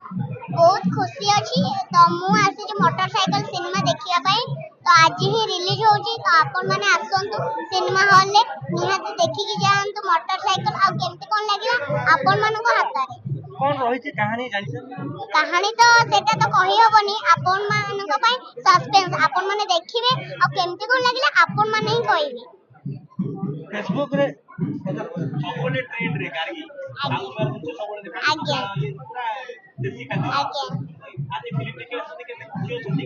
बहुत खुशी अच्छी तो मु आसी मोटरसाइकिल सिनेमा देखिया पाई तो आज ही रिलीज होची तो आपण माने आसंतु सिनेमा हॉल ले निहाती देखि कि जानतु मोटरसाइकिल आ केमते कोन लागिला आपण मानको हातारे कौन रही थी कहानी जानी कहानी तो सेटा तो कहि होबनी आपण मानको पई सस्पेंस आपण माने देखिबे आ केमते कोन लागिला आपण माने ही कहिबे फेसबुक रे सबने ट्रेंड रे गाड़ी आगु बार कुछ सबने देखा आगे देसी खाती आगे आज फिल्म देखि आछते केते खुशी होछंती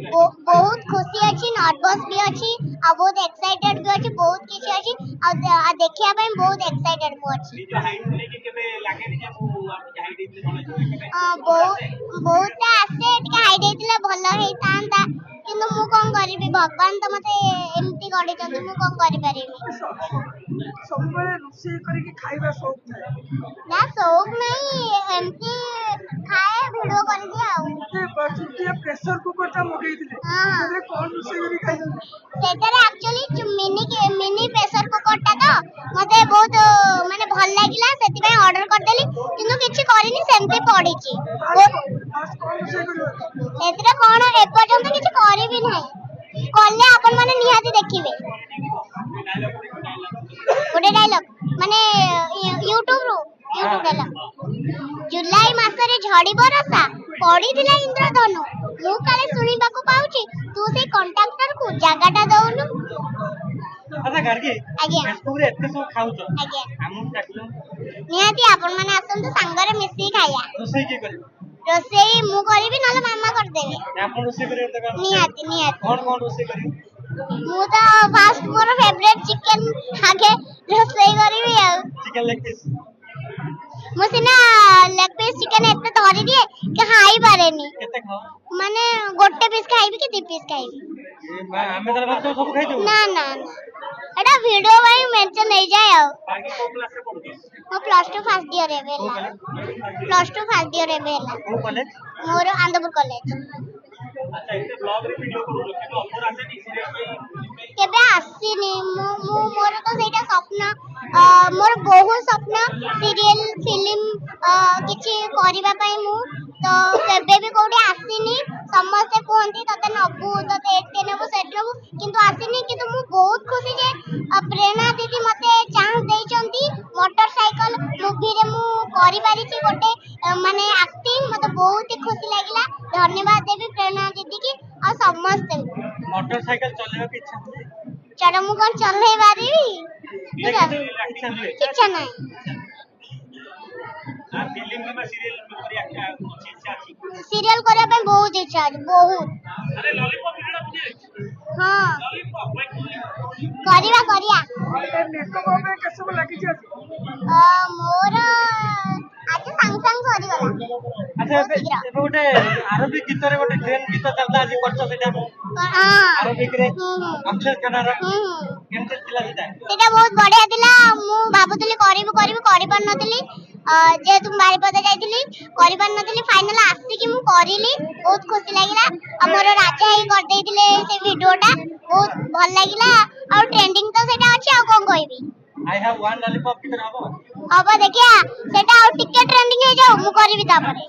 बहुत खुशी अच्छी नर्वस भी अच्छी आ बहुत एक्साइटेड भी अच्छी बहुत किछि अच्छी आ देखिया पई बहुत एक्साइटेड मु अच्छी जो हाइट लेके केबे लागे जे मु हाइट इतने भले बहुत आसे टिके हाइट हेतिला भलो हेई तांता किंतु मु कोन करिबी भगवान तो मते एमती गडी चंद मु कोन करि परिबी सब बेले रुसी करके खाइबा शौक थाए ना शौक नहीं एमती खाए वीडियो कर दिया ये प्रेशर कुकर ता मगई दिले हां से कोन रुसी करी खाइ सेटारे एक्चुअली मिनी प्रेशर कुकर ता तो मते बहुत माने भल लागिला सेति पय ऑर्डर कर देली किंतु किछि करिनी सेमते पडिची आज कोन रुसी करी सेतिरे कोन ए पर्यंत किछि करिबी नाही कल्ले आपण माने निहाती देखिबे गोटे डायलॉग माने यूट्यूब डायलॉग जुलाई मासरे झड़ी बरसा पड़ीथिला इंद्रधनु मु काले सुनिबाकू पाउची तू से कॉन्ट्रैक्टर को जगाटा दउनु अच्छा गार्गी आज्ञा फेसबुक रे एते सब खाउछ आज्ञा हमु डाकलो निहाती आपण माने आसंतु संगरे मिसी खाया रोसई के करी रोसई मु करबी नले मामा कर देबे आपण रोसई करे त निहाती कौन रोसई करी मु तो फास्ट मोर फेवरेट चिकन आगे रोसई करबी आ चिकन लेग पीस मु सिना लेग पीस चिकन एते धरि दिए कि खाई पारेनी केते खाओ माने गोटे पीस खाइबी कि 2 पीस खाइबी हमें तले बात सब खाइ देबो ना ना एटा वीडियो भाई मेंशन नहीं जाए आ बाकी को क्लास रे पढु मो प्लस 2 फर्स्ट ईयर रे बेला प्लस 2 फर्स्ट ईयर रे बेला को कॉलेज मोर आंदपुर कॉलेज अच्छा इते ब्लॉग रे वीडियो करू कि अफसर आसे नी सीरियल केबे आसीनी मु मोर तो सेटा स्वप्न मोर बहुत स्वप्न सीरियल फिल्म किछि करिबा पई मु तो केबे भी कोठी आसीनी समस्त कहंती तते नबु तते एते नेबु सेट नेबु किंतु आसीनी किंतु मु बहुत खुशी जे प्रेरणा दीदी मते चांस देइचंती मोटरसाइकिल मूवी रे मु करि पारि छी गोटे माने एक्टिंग मते बहुत ही खुशी लागिला धन्यवाद देबी प्रेरणा दीदी की आ समस्त मोटरसाइकिल चलेबा के इच्छा होई चलो मु कोन चलई पारिबी इच्छा नहीं आ फिल्म में सीरियल में करिया इच्छा अछि सीरियल करे पे बहुत इच्छा है बहुत अरे लॉलीपॉप वीडियो बुझे हां लॉलीपॉप करिया ए मेकअप में कैसे लगी छी मोर आज संग संग सरी गला अच्छा ए गोटे आरबी गीत रे गोटे ट्रेन गीत चलता आज करछ सेटा हां आरबी रे अक्षर कनार केमते थिला सेटा बहुत बढ़िया थिला मु भाबुतली करि पर नथिली जे तुम बारीपदा जाइथिली करि पर नथिली फाइनल आसी कि मु करिली बहुत खुशी लागिला हमर राजा ही कर देथिले से वीडियोटा बहुत भल लागिला और ट्रेंडिंग तो सेटा अछि आ कोन कहबी आई हैव वन लॉलीपॉप कितना हबो अब देखिया सेटा और टिकट ट्रेंडिंग हे जाओ मु करबी तापरे